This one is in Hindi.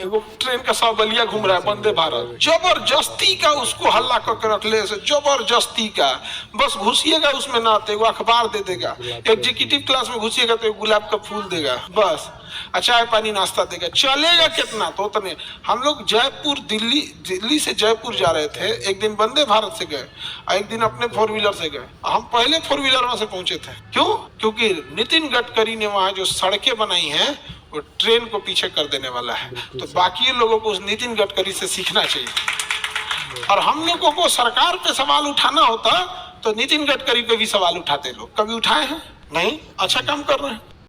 एगो ट्रेन का सौगलिया घूम रहा है वंदे भारत, जबरदस्ती का उसको हल्ला करके रखले से, जबरदस्ती का। बस घुसिएगा उसमें ना तो एगो अखबार दे देगा, एग्जीक्यूटिव क्लास में घुसिएगा तो गुलाब का फूल देगा, बस चाय पानी नाश्ता देगा। चलेगा कितना तो उतने। हम लोग जयपुर दिल्ली से जयपुर जा रहे थे, एक दिन वंदे भारत से गए और एक दिन अपने 4 व्हीलर से गए। हम पहले 4 व्हीलर वहां से पहुंचे थे। क्यों? क्योंकि नितिन गडकरी ने वहां जो सड़कें बनाई हैं वो ट्रेन को पीछे कर देने वाला है। तो बाकी लोगों को उस नितिन गडकरी से सीखना चाहिए। और हम लोगों को सरकार पे सवाल उठाना होता तो नितिन गडकरी पे भी सवाल उठाते लोग। कभी उठाए हैं? नहीं। अच्छा काम कर रहे हैं।